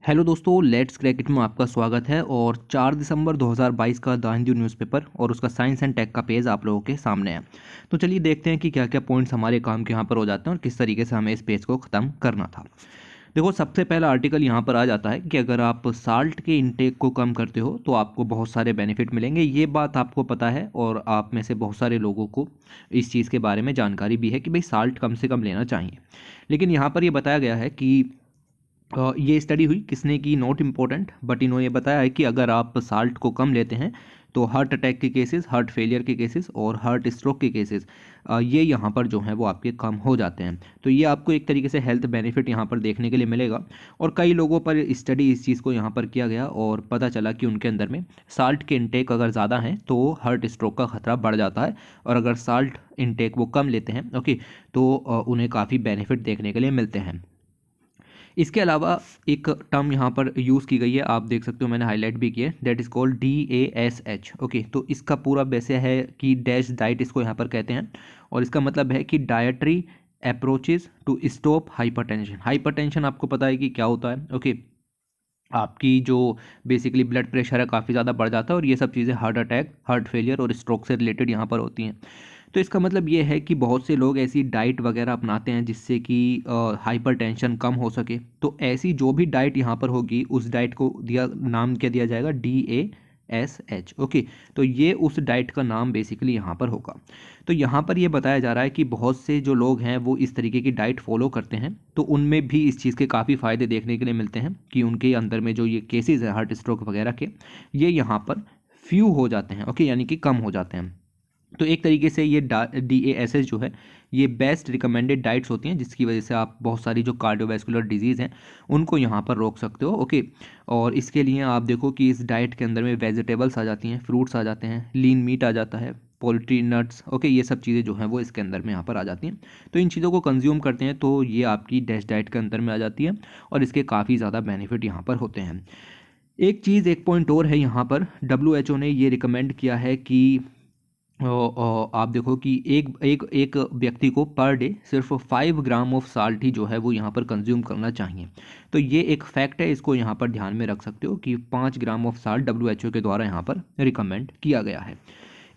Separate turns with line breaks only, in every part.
Hello दोस्तों, let's क्रैकेट में आपका स्वागत है। और 4 दिसंबर 2022 का द हिंदू न्यूज़पेपर और उसका साइंस एंड टेक का पेज आप लोगों के सामने है। तो चलिए देखते हैं कि क्या क्या पॉइंट्स हमारे काम के यहाँ पर हो जाते हैं और किस तरीके से हमें इस पेज को ख़त्म करना था। देखो, सबसे पहला आर्टिकल यहाँ पर आ जाता है कि अगर आप साल्ट के इंटेक को कम करते हो तो आपको बहुत सारे बेनिफिट मिलेंगे। ये बात आपको पता है और आप में से बहुत सारे लोगों को इस चीज़ के बारे में जानकारी भी है कि भाई साल्ट कम से कम लेना चाहिए। लेकिन यहाँ पर ये बताया गया है कि ये स्टडी हुई किसने की, नॉट इम्पोर्टेंट, बट इन्होंने बताया है कि अगर आप साल्ट को कम लेते हैं तो हार्ट अटैक के केसेस, हार्ट फेलियर के केसेस और हार्ट स्ट्रोक के केसेस ये यहाँ पर जो हैं वो आपके कम हो जाते हैं। तो ये आपको एक तरीके से हेल्थ बेनिफिट यहाँ पर देखने के लिए मिलेगा। और कई लोगों पर स्टडी इस चीज़ को यहाँ पर किया गया और पता चला कि उनके अंदर में साल्ट के इंटेक अगर ज़्यादा हैं तो हार्ट स्ट्रोक का खतरा बढ़ जाता है, और अगर साल्ट इंटेक वो कम लेते हैं ओके तो उन्हें काफ़ी बेनिफिट देखने के लिए मिलते हैं। इसके अलावा एक टर्म यहाँ पर यूज़ की गई है, आप देख सकते हो, मैंने हाईलाइट भी किया है, that is called DASH। Okay, तो इसका पूरा वैसे है कि डैश डाइट इसको यहाँ पर कहते हैं, और इसका मतलब है कि dietary approaches to stop hypertension. Hypertension आपको पता है कि क्या होता है। ओके, आपकी जो बेसिकली ब्लड प्रेशर है काफ़ी ज़्यादा बढ़ जाता है, और ये सब चीज़ें हार्ट अटैक, हार्ट फेलियर और स्ट्रोक से रिलेटेड यहाँ पर होती हैं। तो इसका मतलब ये है कि बहुत से लोग ऐसी डाइट वगैरह अपनाते हैं जिससे कि हाइपरटेंशन कम हो सके। तो ऐसी जो भी डाइट यहाँ पर होगी उस डाइट को दिया, नाम क्या दिया जाएगा, DASH। ओके, तो ये उस डाइट का नाम बेसिकली यहाँ पर होगा। तो यहाँ पर ये बताया जा रहा है कि बहुत से जो लोग हैं वो इस तरीके की डाइट फॉलो करते हैं, तो उनमें भी इस चीज़ के काफ़ी फ़ायदे देखने के लिए मिलते हैं कि उनके अंदर में जो ये केसेस है हार्ट स्ट्रोक वगैरह के, ये यहाँ पर फ्यू हो जाते हैं। ओके, यानी कि कम हो जाते हैं। तो एक तरीके से ये DASH जो है ये बेस्ट रिकमेंडेड डाइट्स होती हैं, जिसकी वजह से आप बहुत सारी जो कार्डियोवैस्कुलर डिजीज़ हैं उनको यहाँ पर रोक सकते हो। ओके, और इसके लिए आप देखो कि इस डाइट के अंदर में वेजिटेबल्स आ जाती हैं, फ्रूट्स आ जाते हैं, लीन मीट आ जाता है, पोल्ट्री, नट्स। ओके, ये सब चीज़ें जो हैं वो इसके अंदर में यहाँ पर आ जाती हैं। तो इन चीज़ों को कंज्यूम करते हैं तो ये आपकी डैश डाइट के अंदर में आ जाती है, और इसके काफ़ी ज़्यादा बेनिफिट यहाँ पर होते हैं। एक चीज़, एक पॉइंट और है यहाँ पर, WHO ने ये रिकमेंड किया है कि आप देखो कि एक एक एक व्यक्ति को पर डे सिर्फ 5 ग्राम ऑफ साल्ट ही जो है वो यहाँ पर कंज्यूम करना चाहिए। तो ये एक फैक्ट है, इसको यहाँ पर ध्यान में रख सकते हो कि 5 ग्राम ऑफ साल्ट WHO के द्वारा यहाँ पर रिकमेंड किया गया है।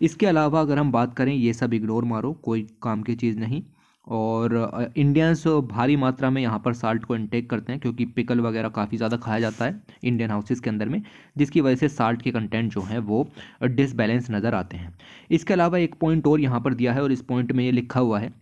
इसके अलावा अगर हम बात करें, ये सब इग्नोर मारो, कोई काम की चीज़ नहीं। और इंडियंस भारी मात्रा में यहाँ पर साल्ट को इनटेक करते हैं क्योंकि पिकल वगैरह काफ़ी ज़्यादा खाया जाता है इंडियन हाउसेस के अंदर में, जिसकी वजह से साल्ट के कंटेंट जो हैं वो डिसबैलेंस नज़र आते हैं। इसके अलावा एक पॉइंट और यहाँ पर दिया है, और इस पॉइंट में ये लिखा हुआ है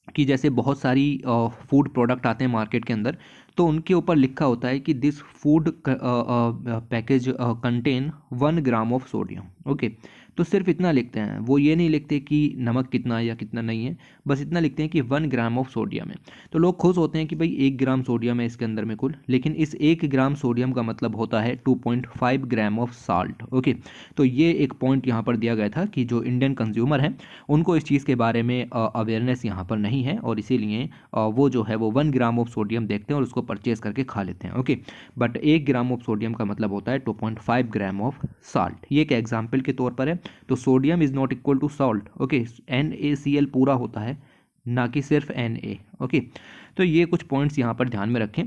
कि जैसे बहुत सारी फूड प्रोडक्ट आते हैं मार्केट के अंदर, तो उनके ऊपर लिखा होता है कि this food package contain 1 gram of sodium. Okay, तो सिर्फ इतना लिखते हैं, वो ये नहीं लिखते कि नमक कितना है या कितना नहीं है, बस इतना लिखते हैं कि 1 ग्राम ऑफ सोडियम है। तो लोग खुश होते हैं कि भाई 1 ग्राम सोडियम है इसके अंदर में कुल, लेकिन इस 1 ग्राम सोडियम का मतलब होता है 2.5 ग्राम ऑफ साल्ट। ओके, तो ये एक पॉइंट यहाँ पर दिया गया था कि जो इंडियन कंज्यूमर हैं उनको इस चीज़ के बारे में अवेयरनेस यहाँ पर नहीं है, और इसीलिए वो जो है वो 1 ग्राम ऑफ सोडियम देखते हैं और उसको परचेज करके खा लेते हैं। Okay, but 1 gram of sodium का मतलब होता है 2.5 ग्राम ऑफ साल्ट। ये एक एग्जाम्पल के तौर पर है। तो sodium is not equal to salt. Okay, NaCl पूरा होता है, ना कि सिर्फ Na। ओके, तो ये कुछ पॉइंट्स यहाँ पर ध्यान में रखें।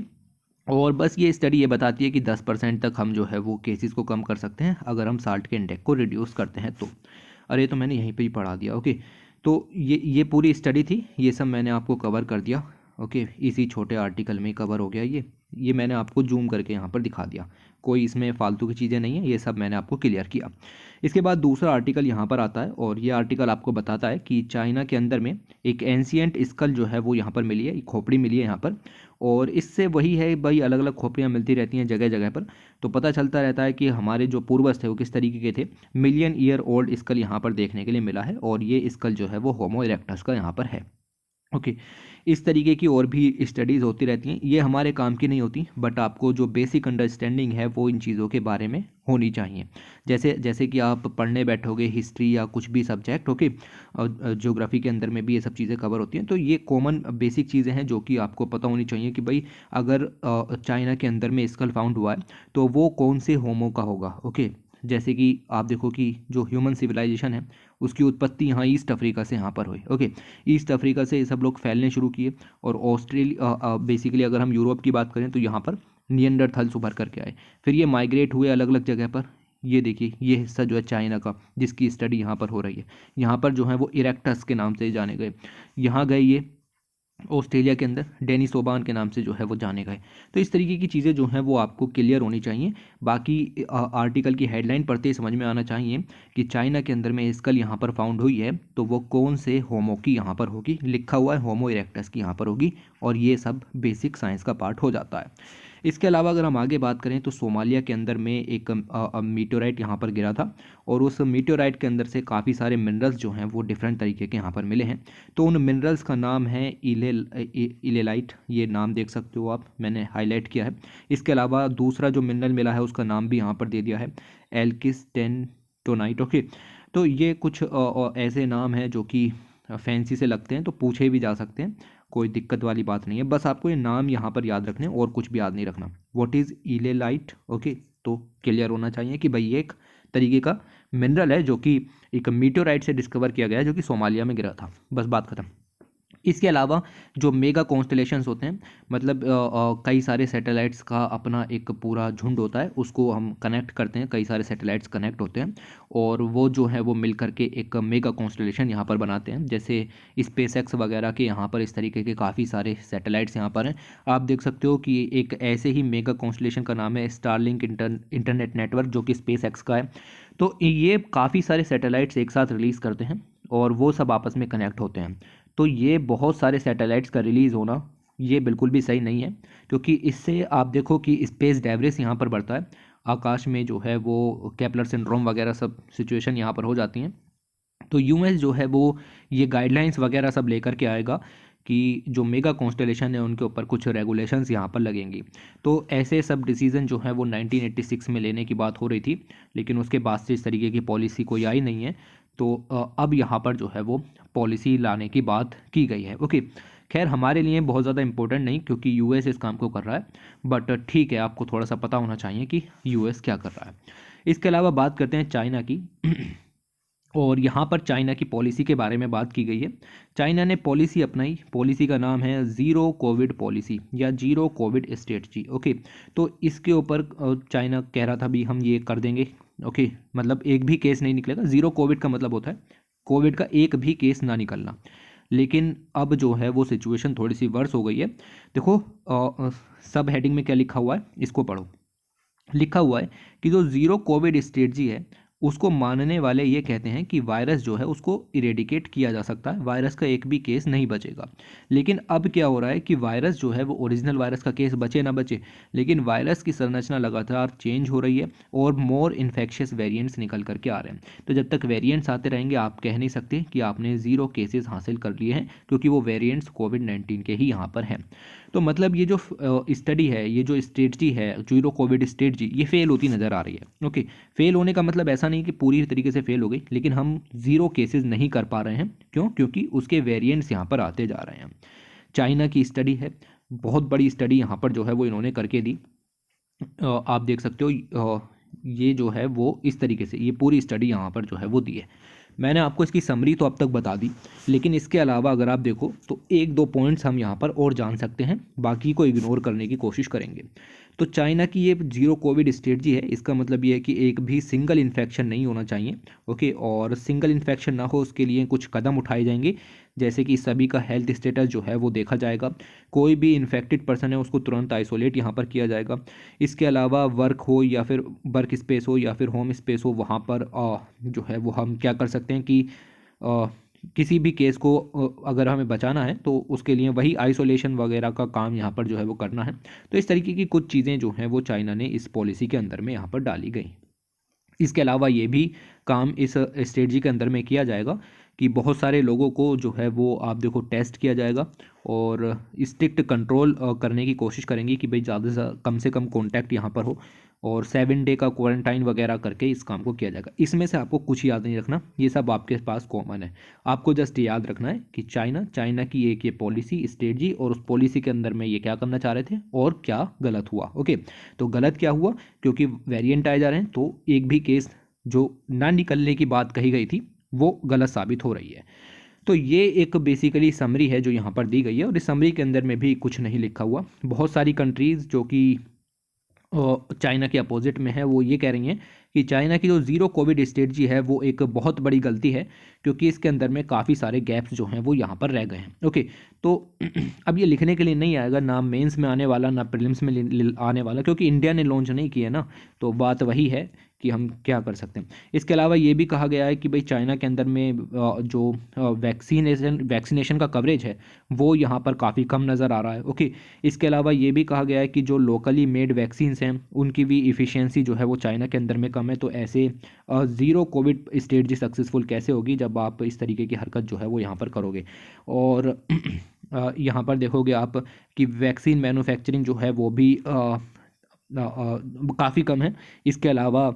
और बस ये स्टडी ये बताती है कि 10% तक हम जो है वो केसेस को कम कर सकते हैं अगर हम साल्ट के इंडेक्स को रिड्यूस करते हैं तो। अरे, तो मैंने यहीं पे ही पढ़ा दिया। ओके, तो ये पूरी स्टडी थी, ये सब मैंने आपको कवर कर दिया। ओके, इसी छोटे आर्टिकल में ही कवर हो गया ये मैंने आपको जूम करके यहाँ पर दिखा दिया, कोई इसमें फालतू की चीज़ें नहीं है, ये सब मैंने आपको क्लियर किया। इसके बाद दूसरा आर्टिकल यहाँ पर आता है, और ये आर्टिकल आपको बताता है कि चाइना के अंदर में एक एंशियंट स्कल जो है वो यहाँ पर मिली है, एक खोपड़ी मिली है यहाँ पर। और इससे वही है भाई, अलग अलग खोपड़ियाँ मिलती रहती हैं जगह जगह पर, तो पता चलता रहता है कि हमारे जो पूर्वज थे वो किस तरीके के थे। मिलियन ईयर ओल्ड स्कल यहाँ पर देखने के लिए मिला है, और ये स्कल जो है वो होमो इरेक्टस का यहाँ पर है। ओके, इस तरीके की और भी स्टडीज़ होती रहती हैं, ये हमारे काम की नहीं होती, बट आपको जो बेसिक अंडरस्टैंडिंग है वो इन चीज़ों के बारे में होनी चाहिए। जैसे जैसे कि आप पढ़ने बैठोगे हिस्ट्री या कुछ भी सब्जेक्ट, ओके, और ज्योग्राफी के अंदर में भी ये सब चीज़ें कवर होती हैं, तो ये कॉमन बेसिक चीज़ें हैं जो कि आपको पता होनी चाहिए कि भाई अगर चाइना के अंदर में स्कल फाउंड हुआ है तो वो कौन से होमो का होगा। ओके, जैसे कि आप देखो कि जो ह्यूमन सिविलाइजेशन है उसकी उत्पत्ति यहाँ ईस्ट अफ्रीका से यहाँ पर हुई। ओके, ईस्ट अफ्रीका से ये सब लोग फैलने शुरू किए, और ऑस्ट्रेलिया बेसिकली अगर हम यूरोप की बात करें तो यहाँ पर नियंडरथल्स उभर करके आए, फिर ये माइग्रेट हुए अलग अलग जगह पर। ये देखिए ये हिस्सा जो है चाइना का, जिसकी स्टडी यहाँ पर हो रही है, यहाँ पर जो है वो इरेक्टस के नाम से जाने गए। यहाँ गए ये ऑस्ट्रेलिया के अंदर डेनिसोबान के नाम से जो है वो जाने गए। तो इस तरीके की चीज़ें जो हैं वो आपको क्लियर होनी चाहिए। बाकी आर्टिकल की हेडलाइन पढ़ते ही समझ में आना चाहिए कि चाइना के अंदर में स्कल यहाँ पर फाउंड हुई है, तो वो कौन से होमो की यहाँ पर होगी, लिखा हुआ है होमो इरेक्टस की यहाँ पर होगी, और ये सब बेसिक साइंस का पार्ट हो जाता है। इसके अलावा अगर हम आगे बात करें तो सोमालिया के अंदर में एक मीटेोराइट यहाँ पर गिरा था, और उस मीटेोराइट के अंदर से काफ़ी सारे मिनरल्स जो हैं वो डिफरेंट तरीके के यहाँ पर मिले हैं। तो उन मिनरल्स का नाम है इलेलाइट, ये नाम देख सकते हो आप, मैंने हाईलाइट किया है। इसके अलावा दूसरा जो मिनरल मिला है उसका नाम भी यहाँ पर दे दिया है, एल्किस्टेनटोनाइट। ओके, तो ये कुछ ऐसे नाम हैं जो कि फैंसी से लगते हैं, तो पूछे भी जा सकते हैं, कोई दिक्कत वाली बात नहीं है। बस आपको ये नाम यहाँ पर याद रखने और कुछ भी याद नहीं रखना। व्हाट इज़ इलेलाइट, ओके, तो क्लियर होना चाहिए कि भाई ये एक तरीके का मिनरल है जो कि एक मीटेोराइट से डिस्कवर किया गया है, जो कि सोमालिया में गिरा था। बस बात खत्म। इसके अलावा जो मेगा कॉन्स्टलेशंस होते हैं, मतलब कई सारे सैटेलाइट्स का अपना एक पूरा झुंड होता है, उसको हम कनेक्ट करते हैं, कई सारे सैटेलाइट्स कनेक्ट होते हैं, और वो जो है वो मिल करके एक मेगा कॉन्स्टलेशन यहाँ पर बनाते हैं। जैसे स्पेस एक्स वगैरह के यहाँ पर इस तरीके के काफ़ी सारे सैटेलाइट्स यहाँ पर हैं। आप देख सकते हो कि एक ऐसे ही मेगा कॉन्स्टलेशन का नाम है स्टारलिंक इंटरनेट नेटवर्क, जो कि स्पेस एक्स का है। तो ये काफ़ी सारे सैटेलाइट्स एक साथ रिलीज़ करते हैं और वो सब आपस में कनेक्ट होते हैं। तो ये बहुत सारे सैटेलाइट्स का रिलीज़ होना ये बिल्कुल भी सही नहीं है, क्योंकि इससे आप देखो कि स्पेस डेब्रिस यहाँ पर बढ़ता है, आकाश में जो है वो केपलर सिंड्रोम वगैरह सब सिचुएशन यहाँ पर हो जाती हैं। तो यूएस जो है वो ये गाइडलाइंस वगैरह सब लेकर के आएगा कि जो मेगा कॉन्स्टेलेशन है उनके ऊपर कुछ रेगुलेशंस यहाँ पर लगेंगी। तो ऐसे सब डिसीज़न जो है वो 1986 में लेने की बात हो रही थी, लेकिन उसके बाद से इस तरीके की पॉलिसी कोई आई नहीं है। तो अब यहाँ पर जो है वो पॉलिसी लाने की बात की गई है। ओके, खैर हमारे लिए बहुत ज़्यादा इंपॉर्टेंट नहीं, क्योंकि यूएस इस काम को कर रहा है, बट ठीक है, आपको थोड़ा सा पता होना चाहिए कि यूएस क्या कर रहा है। इसके अलावा बात करते हैं चाइना की और यहाँ पर चाइना की पॉलिसी के बारे में बात की गई है। चाइना ने पॉलिसी अपनाई, पॉलिसी का नाम है ज़ीरो कोविड पॉलिसी या जीरो कोविड स्ट्रेटजी। ओके, तो इसके ऊपर चाइना कह रहा था भी हम ये कर देंगे। ओके, मतलब एक भी केस नहीं निकलेगा। ज़ीरो कोविड का मतलब होता है कोविड का एक भी केस ना निकलना। लेकिन अब जो है वो सिचुएशन थोड़ी सी वर्स हो गई है। देखो सब हेडिंग में क्या लिखा हुआ है, इसको पढ़ो। लिखा हुआ है कि जो ज़ीरो कोविड स्ट्रेटजी है उसको मानने वाले ये कहते हैं कि वायरस जो है उसको इरेडिकेट किया जा सकता है, वायरस का एक भी केस नहीं बचेगा। लेकिन अब क्या हो रहा है कि वायरस जो है वो ओरिजिनल वायरस का केस बचे ना बचे, लेकिन वायरस की संरचना लगातार चेंज हो रही है और मोर इन्फेक्शियस वेरिएंट्स निकल करके आ रहे हैं। तो जब तक वेरिएंट्स आते रहेंगे आप कह नहीं सकते कि आपने ज़ीरो केसेस हासिल कर लिए हैं, क्योंकि वो वेरिएंट्स कोविड-19 के ही यहाँ पर हैं। तो मतलब ये जो स्टडी है, ये जो स्ट्रेटजी है जीरो कोविड स्ट्रेटजी, ये फेल होती नज़र आ रही है। ओके, फेल होने का मतलब ऐसा नहीं कि पूरी तरीके से फेल हो गई, लेकिन हम ज़ीरो केसेस नहीं कर पा रहे हैं। क्यों? क्योंकि उसके वेरिएंट्स यहाँ पर आते जा रहे हैं। चाइना की स्टडी है, बहुत बड़ी स्टडी यहाँ पर जो है वो इन्होंने करके दी। आप देख सकते हो ये जो है वो इस तरीके से ये पूरी स्टडी यहाँ पर जो है वो दी है। मैंने आपको इसकी समरी तो अब तक बता दी, लेकिन इसके अलावा अगर आप देखो तो एक दो पॉइंट्स हम यहाँ पर और जान सकते हैं, बाकी को इग्नोर करने की कोशिश करेंगे। तो चाइना की ये जीरो कोविड स्ट्रेटजी है, इसका मतलब ये है कि एक भी सिंगल इन्फेक्शन नहीं होना चाहिए। ओके, और सिंगल इन्फेक्शन ना हो उसके लिए कुछ कदम उठाए जाएंगे, जैसे कि सभी का हेल्थ स्टेटस जो है वो देखा जाएगा, कोई भी इन्फेक्टेड पर्सन है उसको तुरंत आइसोलेट यहाँ पर किया जाएगा। इसके अलावा वर्क हो या फिर वर्क स्पेस हो या फिर होम स्पेस हो, वहाँ पर जो है वो हम क्या कर सकते हैं कि किसी भी केस को अगर हमें बचाना है तो उसके लिए वही आइसोलेशन वगैरह का काम यहाँ पर जो है वो करना है। तो इस तरीके की कुछ चीज़ें जो हैं वो चाइना ने इस पॉलिसी के अंदर में यहाँ पर डाली गई। इसके अलावा ये भी काम इस स्ट्रेटजी के अंदर में किया जाएगा कि बहुत सारे लोगों को जो है वो आप देखो टेस्ट किया जाएगा और स्ट्रिक्ट कंट्रोल करने की कोशिश करेंगे कि भाई ज़्यादा से कम से कम कॉन्टैक्ट यहाँ पर हो, और 7 डे का क्वारंटाइन वगैरह करके इस काम को किया जाएगा। इसमें से आपको कुछ याद नहीं रखना, ये सब आपके पास कॉमन है। आपको जस्ट याद रखना है कि चाइना की एक ये पॉलिसी स्ट्रेटजी, और उस पॉलिसी के अंदर में ये क्या करना चाह रहे थे और क्या गलत हुआ। ओके, तो गलत क्या हुआ, क्योंकि वेरिएंट आए जा रहे हैं तो एक भी केस जो ना निकलने की बात कही गई थी वो गलत साबित हो रही है। तो ये एक बेसिकली समरी है जो यहाँ पर दी गई है, और इस समरी के अंदर में भी कुछ नहीं लिखा हुआ। बहुत सारी कंट्रीज़ जो कि चाइना के अपोजिट में है। वो ये कह रही हैं कि चाइना की जो ज़ीरो कोविड स्ट्रेटजी है वो एक बहुत बड़ी गलती है, क्योंकि इसके अंदर में काफ़ी सारे गैप्स जो हैं वो यहाँ पर रह गए हैं। ओके, तो अब ये लिखने के लिए नहीं आएगा, ना मेंस में आने वाला ना प्रीलिम्स में आने वाला, क्योंकि इंडिया ने लॉन्च नहीं किया ना। तो बात वही है कि हम क्या कर सकते हैं। इसके अलावा ये भी कहा गया है कि भाई चाइना के अंदर में जो वैक्सीनेशन का कवरेज है वो यहाँ पर काफ़ी कम नज़र आ रहा है। ओके, इसके अलावा ये भी कहा गया है कि जो लोकली मेड वैक्सीन्स हैं उनकी भी इफ़िशियंसी जो है वो चाइना के अंदर में कम है। तो ऐसे ज़ीरो कोविड स्ट्रेटजी सक्सेसफुल कैसे होगी जब आप इस तरीके की हरकत जो है वो यहाँ पर करोगे। और यहाँ पर देखोगे आप कि वैक्सीन मैन्युफैक्चरिंग जो है वो भी काफ़ी कम है। इसके अलावा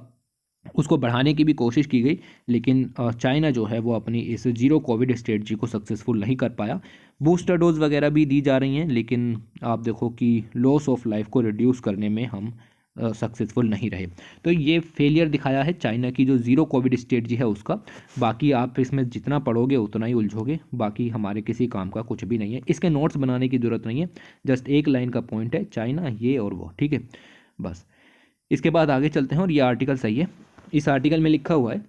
उसको बढ़ाने की भी कोशिश की गई, लेकिन चाइना जो है वो अपनी इस ज़ीरो कोविड स्ट्रेटजी को सक्सेसफुल नहीं कर पाया। बूस्टर डोज वगैरह भी दी जा रही हैं, लेकिन आप देखो कि लॉस ऑफ लाइफ को रिड्यूस करने में हम सक्सेसफुल नहीं रहे। तो ये फेलियर दिखाया है चाइना की जो ज़ीरो कोविड स्ट्रेटजी है उसका। बाकी आप इसमें जितना पढ़ोगे उतना ही उलझोगे, बाकी हमारे किसी काम का कुछ भी नहीं है। इसके नोट्स बनाने की ज़रूरत नहीं है, जस्ट एक लाइन का पॉइंट है, चाइना ये और वो, ठीक है बस। इसके बाद आगे चलते हैं, और ये आर्टिकल सही है। इस आर्टिकल में लिखा हुआ है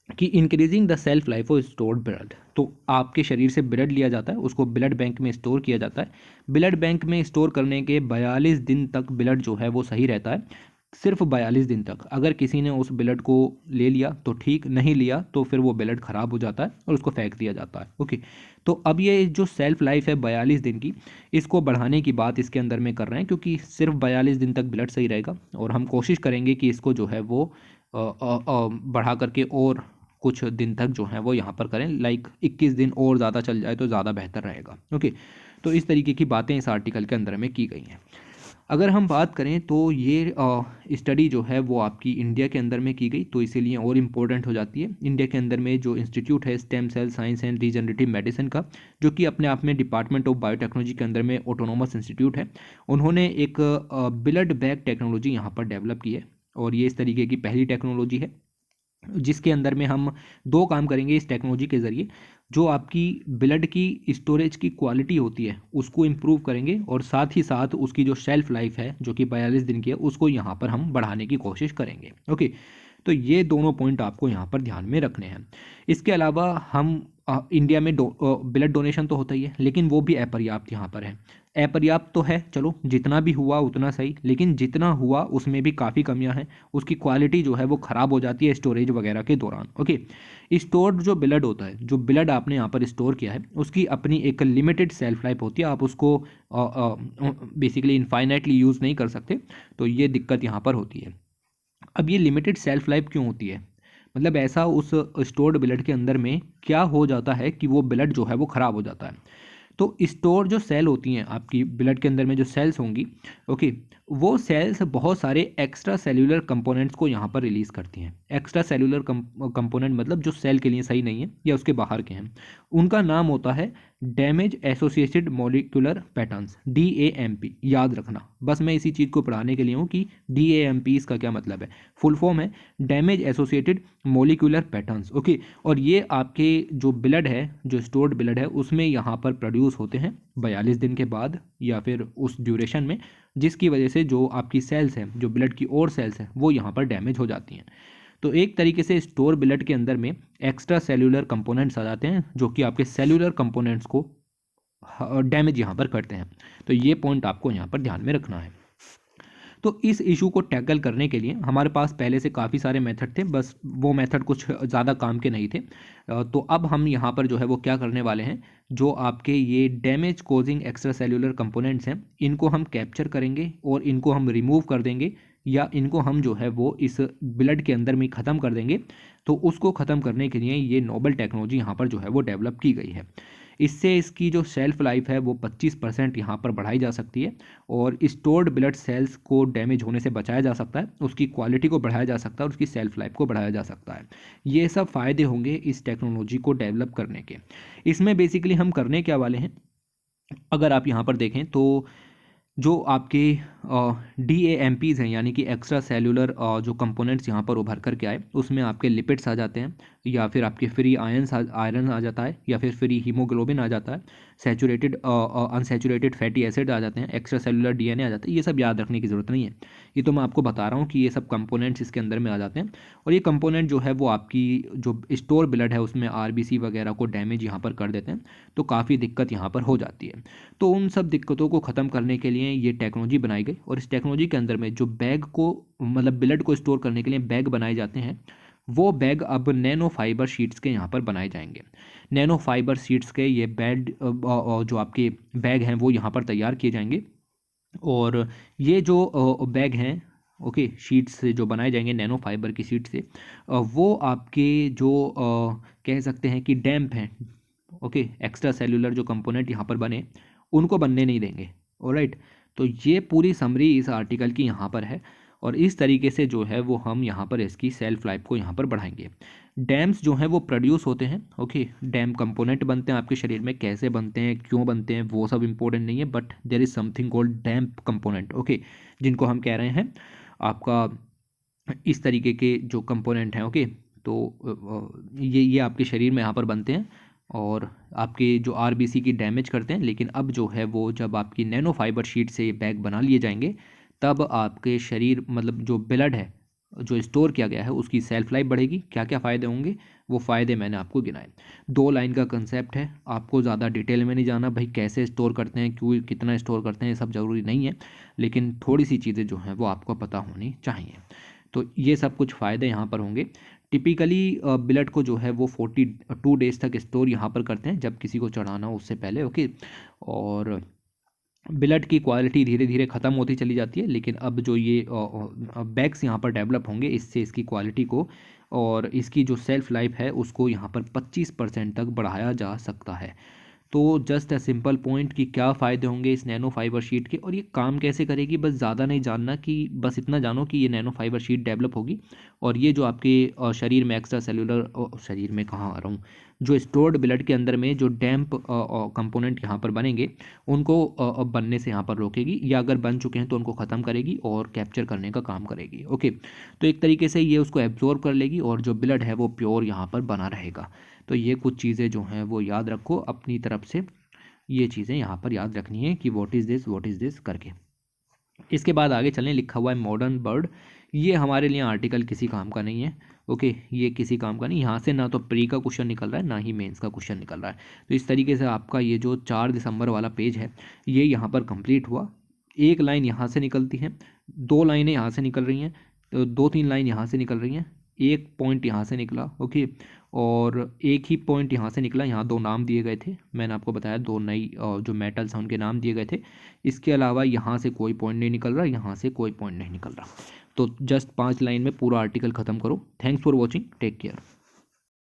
कि increasing the self life of stored blood. तो आपके शरीर से ब्लड लिया जाता है, उसको ब्लड बैंक में स्टोर किया जाता है। ब्लड बैंक में स्टोर करने के 42 दिन तक ब्लड जो है वो सही रहता है, सिर्फ 42 दिन तक। अगर किसी ने उस ब्लड को ले लिया तो ठीक, नहीं लिया तो फिर वो ब्लड ख़राब हो जाता है और उसको फेंक दिया जाता है। ओके, तो अब ये जो सेल्फ लाइफ है 42 दिन की, इसको बढ़ाने की बात इसके अंदर में कर रहे हैं, क्योंकि सिर्फ 42 दिन तक ब्लड सही रहेगा। और हम कोशिश करेंगे कि इसको जो है वो बढ़ा करके और कुछ दिन तक जो है वो यहाँ पर करें, लाइक 21 दिन और ज़्यादा चल जाए तो ज़्यादा बेहतर रहेगा। ओके, तो इस तरीके की बातें इस आर्टिकल के अंदर में की गई हैं। अगर हम बात करें तो ये स्टडी जो है वो आपकी इंडिया के अंदर में की गई, तो इसीलिए और इम्पोर्टेंट हो जाती है। इंडिया के अंदर में जो इंस्टीट्यूट है stem cell science and regenerative medicine का, जो कि अपने आप में डिपार्टमेंट ऑफ बायोटेक्नोलॉजी के अंदर में ऑटोनोमस इंस्टीट्यूट है, उन्होंने एक ब्लड बैग टेक्नोलॉजी यहाँ पर डेवलप की है। और ये इस तरीके की पहली टेक्नोलॉजी है जिसके अंदर में हम दो काम करेंगे इस टेक्नोलॉजी के ज़रिए। जो आपकी ब्लड की स्टोरेज की क्वालिटी होती है उसको इम्प्रूव करेंगे, और साथ ही साथ उसकी जो शेल्फ लाइफ है जो कि 42 दिन की है उसको यहाँ पर हम बढ़ाने की कोशिश करेंगे। ओके, तो ये दोनों पॉइंट आपको यहाँ पर ध्यान में रखने हैं। इसके अलावा हम इंडिया में ब्लड डोनेशन तो होता ही है, लेकिन वो भी अपर्याप्त यहाँ पर है। अपर्याप्त तो है, चलो जितना भी हुआ उतना सही, लेकिन जितना हुआ उसमें भी काफ़ी कमियां हैं। उसकी क्वालिटी जो है वो ख़राब हो जाती है स्टोरेज वगैरह के दौरान। ओके, स्टोर्ड जो ब्लड होता है, जो ब्लड आपने यहाँ पर स्टोर किया है, उसकी अपनी एक लिमिटेड सेल्फ लाइफ होती है। आप उसको बेसिकली इनफाइनाइटली यूज़ नहीं कर सकते, तो ये दिक्कत यहाँ पर होती है। अब ये लिमिटेड सेल्फ लाइफ क्यों होती है, मतलब ऐसा उस स्टोर्ड ब्लड के अंदर में क्या हो जाता है कि वो ब्लड जो है वो ख़राब हो जाता है। तो स्टोर जो सेल होती हैं आपकी ब्लड के अंदर में, जो सेल्स होंगी, ओके, वो सेल्स बहुत सारे एक्स्ट्रा सेल्यूलर कंपोनेंट्स को यहाँ पर रिलीज़ करती हैं। एक्स्ट्रा सेल्यूलर कंपोनेंट मतलब जो सेल के लिए सही नहीं है या उसके बाहर के हैं, उनका नाम होता है damage associated molecular patterns, DAMP। याद रखना, बस मैं इसी चीज़ को पढ़ाने के लिए हूँ कि DAMP इसका क्या मतलब है। फुल फॉर्म है damage associated molecular patterns. Okay, और ये आपके जो ब्लड है, जो स्टोर्ड ब्लड है, उसमें यहाँ पर प्रोड्यूस होते हैं 42 दिन के बाद या फिर उस ड्यूरेशन में, जिसकी वजह से जो आपकी सेल्स हैं, जो ब्लड की और सेल्स हैं, वो यहाँ पर डैमेज हो जाती हैं। तो एक तरीके से स्टोर ब्लड के अंदर में एक्स्ट्रा सेल्यूलर कंपोनेंट्स आ जाते हैं जो कि आपके सेल्यूलर कंपोनेंट्स को डैमेज यहाँ पर करते हैं। तो ये पॉइंट आपको यहाँ पर ध्यान में रखना है। तो इस इशू को टैकल करने के लिए हमारे पास पहले से काफ़ी सारे मेथड थे, बस वो मेथड कुछ ज़्यादा काम के नहीं थे। तो अब हम यहाँ पर जो है वो क्या करने वाले हैं, जो आपके ये damage causing extra cellular components हैं, इनको हम कैप्चर करेंगे और इनको हम रिमूव कर देंगे, या इनको हम जो है वो इस ब्लड के अंदर में ख़त्म कर देंगे। तो उसको ख़त्म करने के लिए ये नोबल टेक्नोलॉजी यहाँ पर जो है वो डेवलप की गई है। इससे इसकी जो शेल्फ लाइफ है वो 25% यहाँ पर बढ़ाई जा सकती है, और स्टोर्ड ब्लड सेल्स को डैमेज होने से बचाया जा सकता है, उसकी क्वालिटी को बढ़ाया जा सकता है, और उसकी सेल्फ लाइफ को बढ़ाया जा सकता है। ये सब फ़ायदे होंगे इस टेक्नोलॉजी को डेवलप करने के। इसमें बेसिकली हम करने क्या वाले हैं, अगर आप यहाँ पर देखें तो जो आपके DAMPs हैं, यानी कि एक्स्ट्रा सेल्यूलर जो कंपोनेंट्स यहाँ पर उभर कर के आए, उसमें आपके लिपिड्स आ जाते हैं, या फिर आपके फ्री आयरन आ जाता है, या फिर फ्री हीमोग्लोबिन आ जाता है। सैचुरेटेड अनसैचुरेटेड फैटी एसिड आ जाते हैं, एक्स्ट्रा सेलुलर डीएनए आ जाता है। ये सब याद रखने की ज़रूरत नहीं है, ये तो मैं आपको बता रहा हूँ कि ये सब कंपोनेंट्स इसके अंदर में आ जाते हैं। और ये कंपोनेंट जो है वो आपकी जो स्टोर ब्लड है उसमें आरबीसी वगैरह को डैमेज यहाँ पर कर देते हैं, तो काफ़ी दिक्कत यहाँ पर हो जाती है। तो उन सब दिक्कतों को ख़त्म करने के लिए ये टेक्नोलॉजी बनाई गई, और इस टेक्नोलॉजी के अंदर में जो बैग को मतलब ब्लड को स्टोर करने के लिए बैग बनाए जाते हैं, वो बैग अब नैनो फाइबर शीट्स के यहाँ पर बनाए जाएंगे। नैनो फाइबर शीट्स के ये जो आपके बैग हैं वो यहाँ पर तैयार किए जाएंगे। और ये जो बैग हैं, ओके, शीट से जो बनाए जाएंगे नैनो फाइबर की शीट से, वो आपके जो कह सकते हैं कि डैम्प हैं, ओके, एक्स्ट्रा सेल्यूलर जो कंपोनेंट यहाँ पर बने उनको बनने नहीं देंगे। ऑलराइट, तो ये पूरी समरी इस आर्टिकल की यहाँ पर है, और इस तरीके से जो है वो हम यहाँ पर इसकी सेल्फ लाइफ को यहाँ पर बढ़ाएंगे। डैम्स जो हैं वो प्रोड्यूस होते हैं, ओके, डैम कंपोनेंट बनते हैं आपके शरीर में, कैसे बनते हैं क्यों बनते हैं वो सब इंपॉर्टेंट नहीं है, but there is something called damp component, okay, जिनको हम कह रहे हैं आपका इस तरीके के जो कंपोनेंट हैं, ओके। तो ये आपके शरीर में यहाँ पर बनते हैं और आपके जो आरबीसी की डैमेज करते हैं। लेकिन अब जो है वो जब आपकी नैनो फाइबर शीट से ये बैग बना लिए जाएंगे, तब आपके शरीर मतलब जो ब्लड है जो स्टोर किया गया है उसकी सेल्फ लाइफ बढ़ेगी। क्या क्या फ़ायदे होंगे, वो फ़ायदे मैंने आपको गिनाए। 2 लाइन का कंसेप्ट है, आपको ज़्यादा डिटेल में नहीं जाना भाई, कैसे स्टोर करते हैं, क्यों, कितना स्टोर करते हैं, ये सब ज़रूरी नहीं है, लेकिन थोड़ी सी चीज़ें जो हैं वो आपको पता होनी चाहिए। तो ये सब कुछ फ़ायदे यहाँ पर होंगे। टिपिकली ब्लड को जो है वो 42 डेज तक स्टोर यहाँ पर करते हैं जब किसी को चढ़ाना हो उससे पहले, ओके। और ब्लड की क्वालिटी धीरे धीरे ख़त्म होती चली जाती है, लेकिन अब जो ये बैग्स यहाँ पर डेवलप होंगे इससे इसकी क्वालिटी को और इसकी जो सेल्फ लाइफ है उसको यहाँ पर 25% तक बढ़ाया जा सकता है। तो जस्ट अ सिंपल पॉइंट कि क्या फ़ायदे होंगे इस नैनो फाइबर शीट के और ये काम कैसे करेगी, बस ज़्यादा नहीं जानना, कि बस इतना जानो कि ये नैनो फाइबर शीट डेवलप होगी और ये जो आपके शरीर में एक्स्ट्रा सेलुलर, शरीर में कहाँ आ रहा हूँ, जो स्टोर्ड ब्लड के अंदर में जो डैम्प कंपोनेंट यहाँ पर बनेंगे उनको बनने से यहाँ पर रोकेगी, या अगर बन चुके हैं तो उनको ख़त्म करेगी और कैप्चर करने का काम करेगी, ओके। तो एक तरीके से ये उसको एब्जॉर्ब कर लेगी और जो ब्लड है वो प्योर यहाँ पर बना रहेगा। तो ये कुछ चीज़ें जो हैं वो याद रखो अपनी तरफ से, ये चीज़ें यहाँ पर याद रखनी है कि व्हाट इज़ दिस करके। इसके बाद आगे चलें, लिखा हुआ है मॉडर्न बर्ड। ये हमारे लिए आर्टिकल किसी काम का नहीं है, ओके, ये किसी काम का नहीं। यहाँ से ना तो प्री का क्वेश्चन निकल रहा है ना ही मेंस का क्वेश्चन निकल रहा है। तो इस तरीके से आपका ये जो 4 दिसंबर वाला पेज है ये यहाँ पर कंप्लीट हुआ। एक लाइन यहाँ से निकलती है, 2 लाइनें यहाँ से निकल रही हैं, तो 2-3 लाइन यहाँ से निकल रही हैं, एक पॉइंट यहाँ से निकला, ओके, और एक ही पॉइंट यहाँ से निकला। यहाँ 2 नाम दिए गए थे, मैंने आपको बताया 2 नई जो मेटल्स हैं उनके नाम दिए गए थे। इसके अलावा यहाँ से कोई पॉइंट नहीं निकल रहा, यहाँ से कोई पॉइंट नहीं निकल रहा। तो जस्ट 5 लाइन में पूरा आर्टिकल ख़त्म करो। Thanks for watching, take care.